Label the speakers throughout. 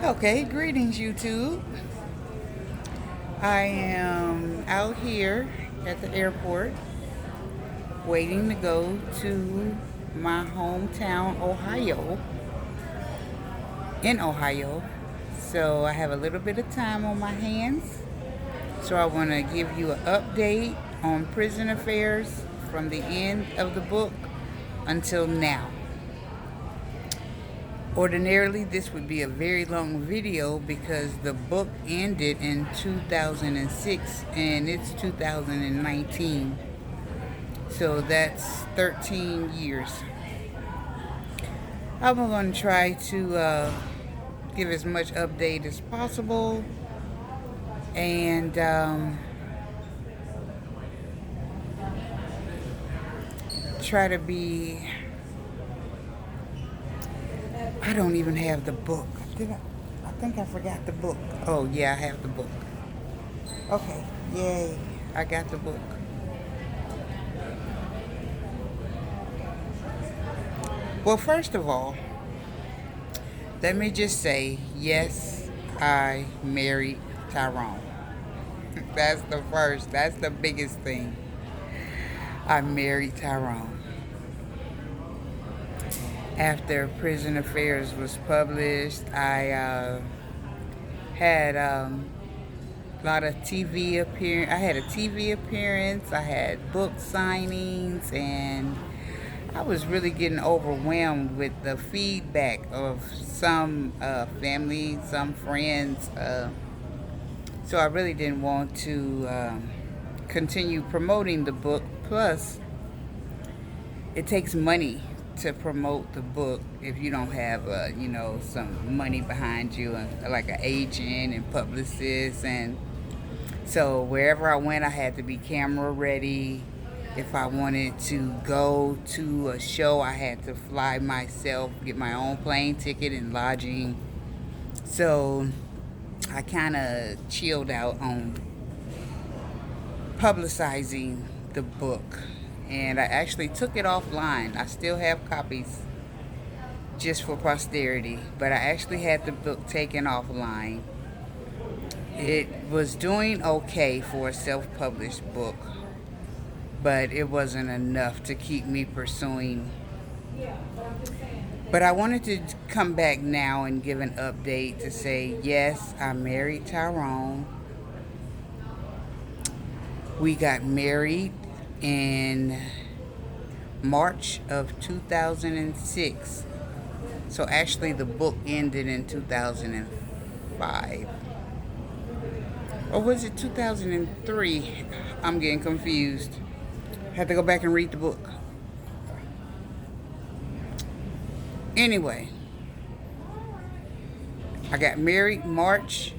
Speaker 1: Okay, greetings YouTube. I am out here at the airport waiting to go to my hometown, Ohio. So I have a little bit of time on my hands. So I want to give you an update on prison affairs from the end of the book until now. Ordinarily, this would be a very long video because the book ended in 2006 and it's 2019. So that's 13 years. I'm going to try to give as much update as possible and try to be... I don't even have the book. Did I think I forgot the book. Oh, yeah, I have the book. Okay, yay. I got the book. Well, first of all, let me just say, yes, I married Tyrone. That's the biggest thing. I married Tyrone. After Prison Affairs was published, I had a lot of TV appearance. I had a TV appearance. I had book signings, and I was really getting overwhelmed with the feedback of some family, some friends. So I really didn't want to continue promoting the book. Plus, it takes money to promote the book if you don't have some money behind you, like an agent and publicist. And so wherever I went, I had to be camera ready. If I wanted to go to a show, I had to fly myself, get my own plane ticket and lodging. So I kind of chilled out on publicizing the book. And I actually took it offline. I still have copies just for posterity, but I actually had the book taken offline. It was doing okay for a self-published book, but it wasn't enough to keep me pursuing. But I wanted to come back now and give an update to say, yes, I married Tyrone. We got married in March of 2006. So actually the book ended in 2005. Or was it 2003? I'm getting confused. Have to go back and read the book. Anyway, I got married March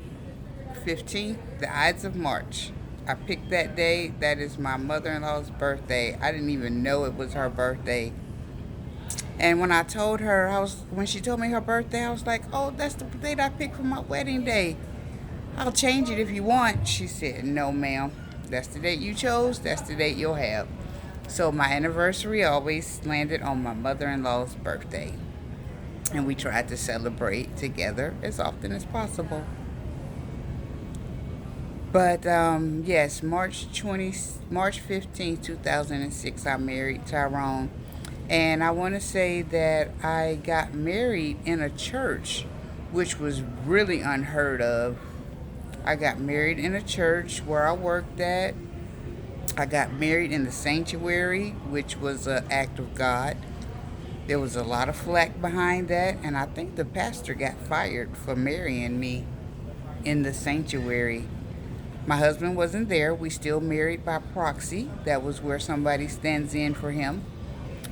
Speaker 1: 15th, the Ides of March. I picked that day. That is my mother-in-law's birthday. I didn't even know it was her birthday. And when I told her, when she told me her birthday, I was like, oh, that's the date I picked for my wedding day. I'll change it if you want. She said, no, ma'am. That's the date you chose. That's the date you'll have. So my anniversary always landed on my mother-in-law's birthday. And we tried to celebrate together as often as possible. But yes, March 15th, 2006, I married Tyrone. And I want to say that I got married in a church, which was really unheard of. I got married in a church where I worked at. I got married in the sanctuary, which was an act of God. There was a lot of flack behind that, and I think the pastor got fired for marrying me in the sanctuary. My husband wasn't there. We still married by proxy. That was where somebody stands in for him.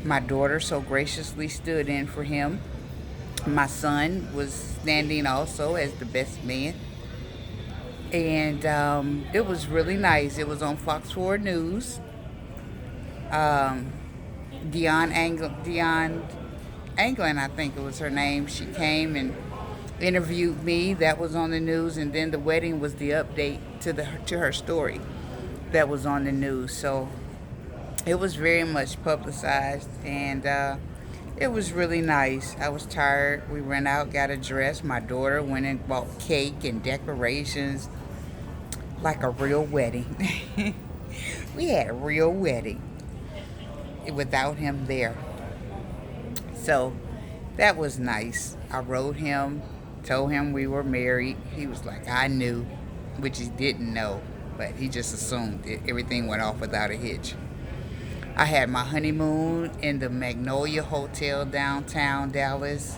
Speaker 1: My daughter so graciously stood in for him. My son was standing also as the best man. And it was really nice. It was on Fox 4 News. Dion Anglin, I think it was her name. She came and interviewed me. That was on the news, and then the wedding was the update to her story that was on the news. So it was very much publicized, and It was really nice. I was tired. We went out, got a dress. My daughter went and bought cake and decorations, like a real wedding. We had a real wedding without him there. So that was nice. I wrote him, told him we were married. He was like, I knew, which he didn't know, but he just assumed it. Everything went off without a hitch. I had my honeymoon in the Magnolia Hotel downtown Dallas.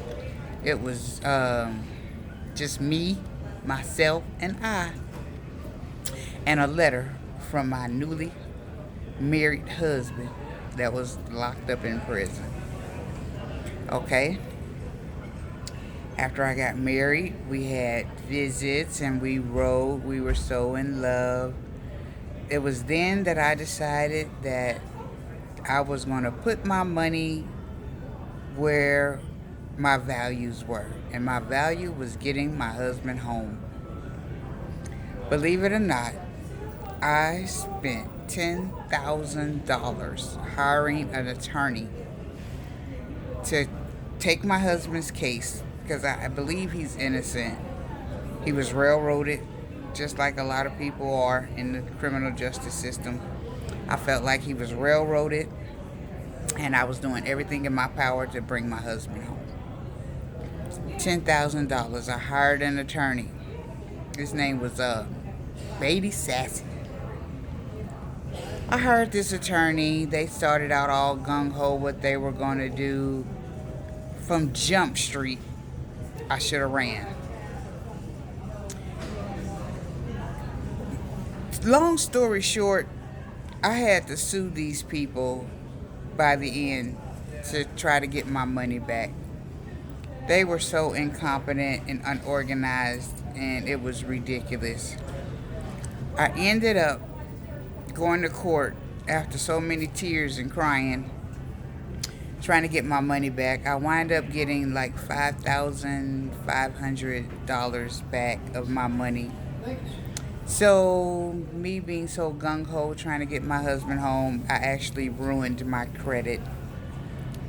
Speaker 1: It was just me, myself, and I, and a letter from my newly married husband that was locked up in prison. Okay. After I got married, we had visits and we rode. We were so in love. It was then that I decided that I was going to put my money where my values were. And my value was getting my husband home. Believe it or not, I spent $10,000 hiring an attorney to take my husband's case because I believe he's innocent. He was railroaded, just like a lot of people are in the criminal justice system. I felt like he was railroaded, and I was doing everything in my power to bring my husband home. $10,000. I hired an attorney. His name was Beatty Sassy. I hired this attorney. They started out all gung-ho what they were going to do. From Jump Street, I should have ran. Long story short, I had to sue these people by the end to try to get my money back. They were so incompetent and unorganized, and it was ridiculous. I ended up going to court after so many tears and crying, trying to get my money back. I wind up getting like $5,500 back of my money. So, me being so gung-ho trying to get my husband home, I actually ruined my credit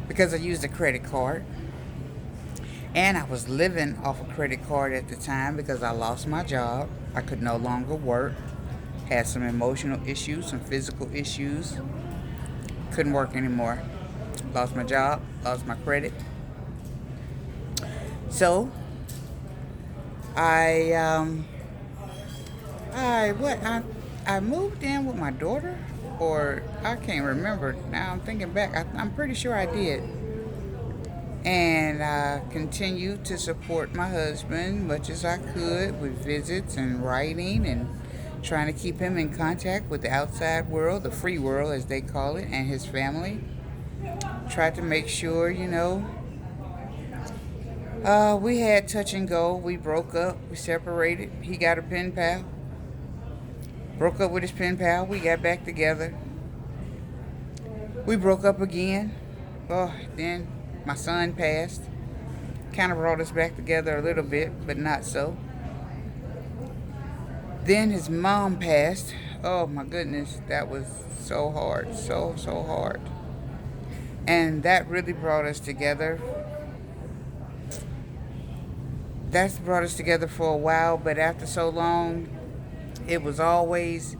Speaker 1: because I used a credit card. And I was living off a credit card at the time because I lost my job. I could no longer work. Had some emotional issues, some physical issues. Couldn't work anymore. Lost my job, lost my credit. So, I moved in with my daughter, or I can't remember. Now I'm thinking back. I'm pretty sure I did. And I continued to support my husband much as I could with visits and writing and trying to keep him in contact with the outside world, the free world as they call it, and his family. Tried to make sure, we had touch and go. We broke up. We separated. He got a pen pal. Broke up with his pen pal. We got back together. We broke up again. Oh, then my son passed. Kind of brought us back together a little bit, but not so. Then his mom passed. Oh my goodness, that was so hard. So hard. And that really brought us together. That's brought us together for a while, but after so long, it was always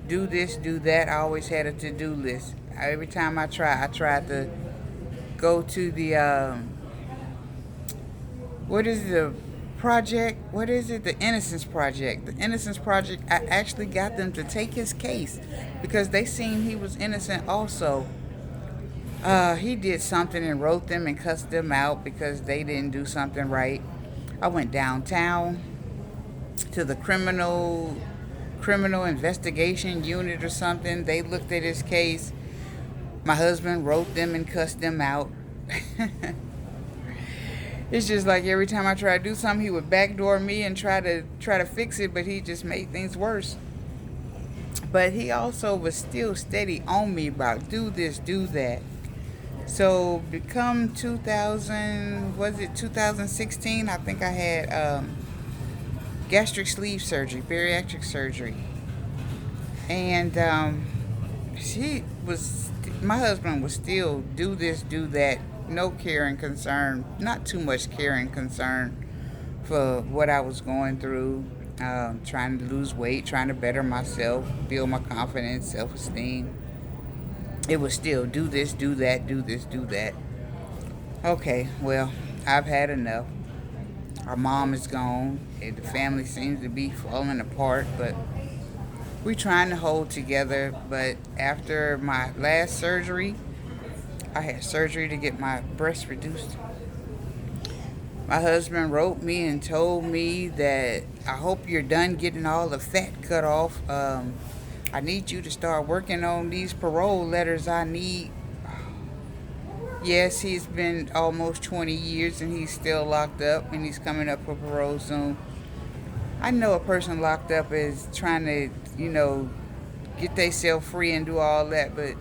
Speaker 1: do this, do that. I always had a to-do list. Every time I tried to go to the, what is the project? What is it? The Innocence Project. The Innocence Project, I actually got them to take his case because they seen he was innocent also. He did something and wrote them and cussed them out because they didn't do something right. I went downtown to the criminal investigation unit or something. They looked at his case. My husband wrote them and cussed them out. It's just like every time I try to do something, he would backdoor me and try to fix it, but he just made things worse. But he also was still steady on me about do this, do that. So become 2016, I think I had gastric sleeve surgery, bariatric surgery. And my husband was still do this, do that, no care and concern, not too much care and concern for what I was going through, trying to lose weight, trying to better myself, build my confidence, self-esteem. It was still do this, do that, do this, do that. Okay, well, I've had enough. Our mom is gone. The family seems to be falling apart, but we're trying to hold together. But after my last surgery, I had surgery to get my breast reduced. My husband wrote me and told me that I hope you're done getting all the fat cut off. I need you to start working on these parole letters I need. Yes, he's been almost 20 years and he's still locked up and he's coming up for parole soon. I know a person locked up is trying to, get themselves free and do all that, but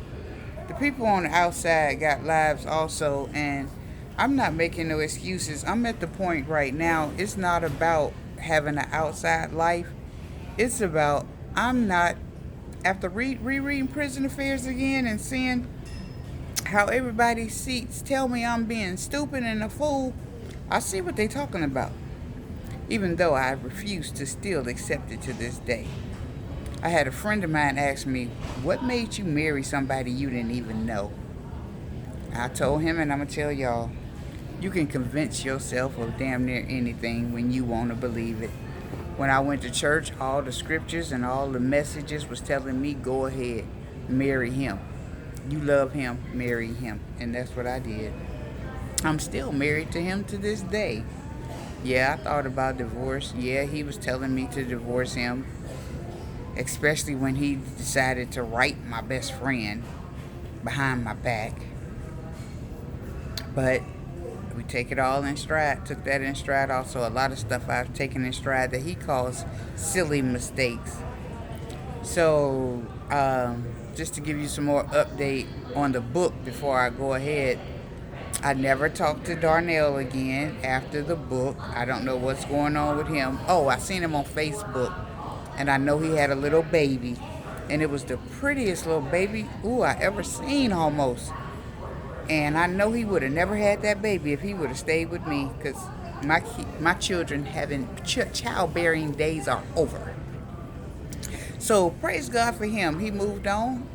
Speaker 1: the people on the outside got lives also, and I'm not making no excuses. I'm at the point right now, it's not about having an outside life. It's about, I'm not, after rereading Prison Affairs again and seeing how everybody's seats tell me I'm being stupid and a fool, I see what they're talking about. Even though I refuse to still accept it to this day. I had a friend of mine ask me, what made you marry somebody you didn't even know? I told him, and I'm going to tell y'all, you can convince yourself of damn near anything when you want to believe it. When I went to church, all the scriptures and all the messages was telling me, go ahead, marry him. You love him, marry him. And that's what I did. I'm still married to him to this day. Yeah, I thought about divorce. Yeah, he was telling me to divorce him. Especially when he decided to write my best friend behind my back. But we take it all in stride. Took that in stride. Also, a lot of stuff I've taken in stride that he calls silly mistakes. So, just to give you some more update on the book before I go ahead, I never talked to Darnell again after the book. I don't know what's going on with him. Oh, I seen him on Facebook, and I know he had a little baby, and it was the prettiest little baby I ever seen almost. And I know he would have never had that baby if he would have stayed with me, because my children having childbearing days are over. So praise God for him. He moved on.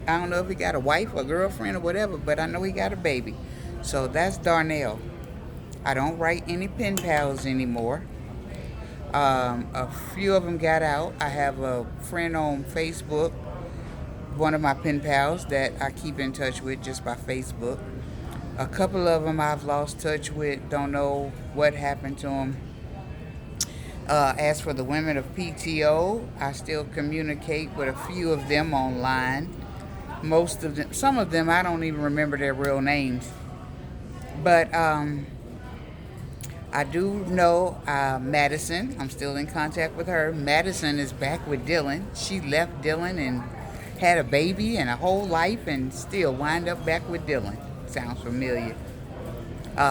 Speaker 1: I don't know if he got a wife or girlfriend or whatever, but I know he got a baby. So that's Darnell. I don't write any pen pals anymore. A few of them got out. I have a friend on Facebook, one of my pen pals that I keep in touch with just by Facebook. A couple of them I've lost touch with. Don't know what happened to them. As for the women of PTO, I still communicate with a few of them online. Most of them, some of them, I don't even remember their real names. But I do know Madison. I'm still in contact with her. Madison is back with Dylan. She left Dylan and had a baby and a whole life and still wind up back with Dylan. Sounds familiar.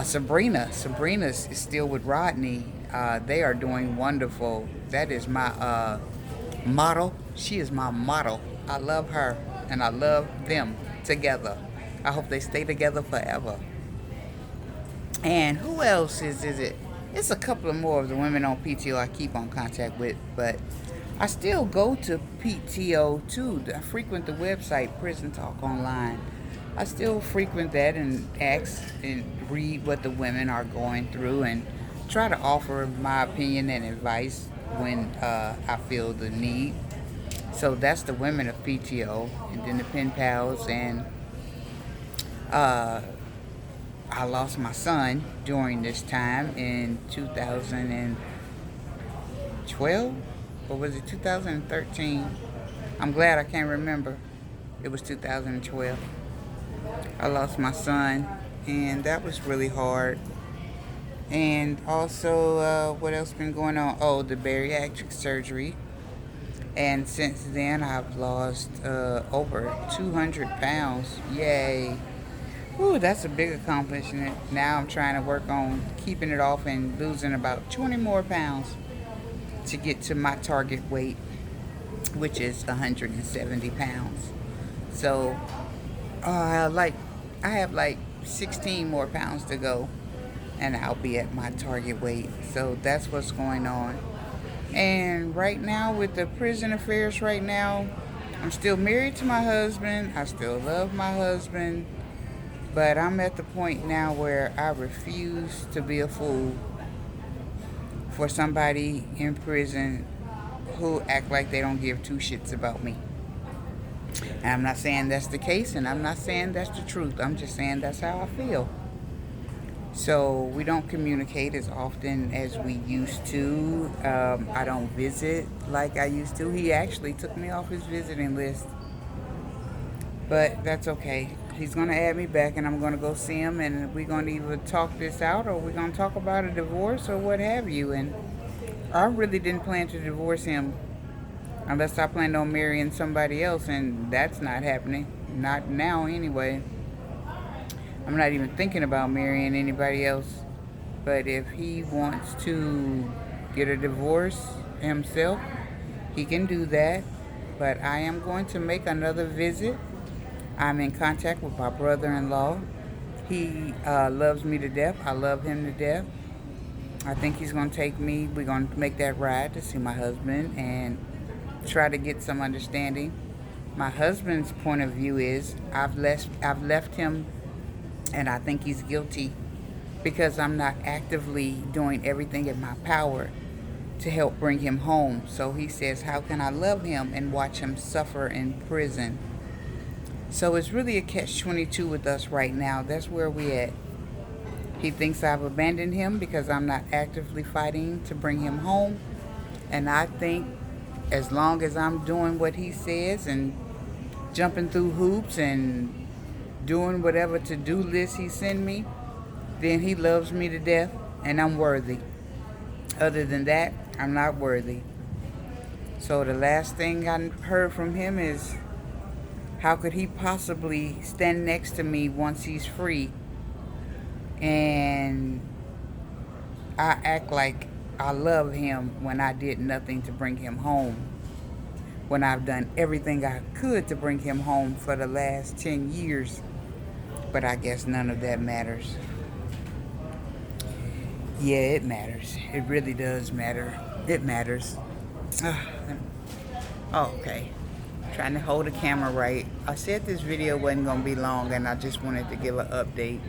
Speaker 1: Sabrina is still with Rodney. They are doing wonderful. That is my model. She is my model. I love her and I love them together. I hope they stay together forever. And who else is it? It's a couple of more of the women on PTO I keep on contact with, but I still go to PTO too. I frequent the website Prison Talk Online. I still frequent that and ask and read what the women are going through and try to offer my opinion and advice when I feel the need. So that's the women of PTO, and then the pen pals, and I lost my son during this time in 2012, or was it 2013? I'm glad I can't remember. It was 2012. I lost my son, and that was really hard. And also, what else been going on? Oh, the bariatric surgery. And since then, I've lost over 200 pounds. Yay. Ooh, that's a big accomplishment. Now I'm trying to work on keeping it off and losing about 20 more pounds to get to my target weight, which is 170 pounds. So, I have like 16 more pounds to go, and I'll be at my target weight. So that's what's going on. And right now, with the prison affairs right now, I'm still married to my husband. I still love my husband. But I'm at the point now where I refuse to be a fool for somebody in prison who act like they don't give two shits about me. And I'm not saying that's the case, and I'm not saying that's the truth. I'm just saying that's how I feel. So we don't communicate as often as we used to. I don't visit like I used to. He actually took me off his visiting list. But that's okay. He's going to add me back, and I'm going to go see him, and we're going to either talk this out, or we're going to talk about a divorce or what have you. And I really didn't plan to divorce him unless I planned on marrying somebody else, and that's not happening. Not now, anyway. I'm not even thinking about marrying anybody else. But if he wants to get a divorce himself, he can do that. But I am going to make another visit. I'm in contact with my brother-in-law. He loves me to death. I love him to death. I think he's going to take me. We're going to make that ride to see my husband and try to get some understanding. My husband's point of view is I've left him, and I think he's guilty because I'm not actively doing everything in my power to help bring him home. So he says, how can I love him and watch him suffer in prison? So it's really a catch-22 with us right now. That's where we at. He thinks I've abandoned him because I'm not actively fighting to bring him home. And I think as long as I'm doing what he says and jumping through hoops and doing whatever to-do list he sends me, then he loves me to death and I'm worthy. Other than that, I'm not worthy. So the last thing I heard from him is, how could he possibly stand next to me once he's free? And I act like I love him when I did nothing to bring him home. When I've done everything I could to bring him home for the last 10 years. But I guess none of that matters. Yeah, it matters. It really does matter. It matters. Oh, okay. Trying to hold the camera right. I said this video wasn't going to be long, and I just wanted to give an update.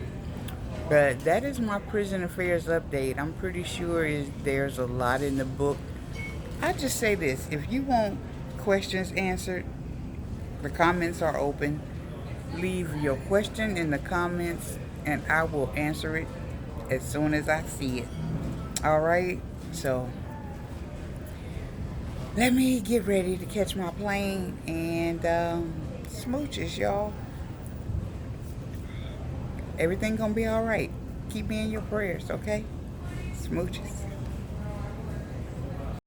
Speaker 1: But that is my prison affairs update. I'm pretty sure there's a lot in the book. I just say this. If you want questions answered, the comments are open. Leave your question in the comments, and I will answer it as soon as I see it. Alright? So let me get ready to catch my plane, and smooches, y'all. Everything gonna be alright. Keep me in your prayers, okay? Smooches.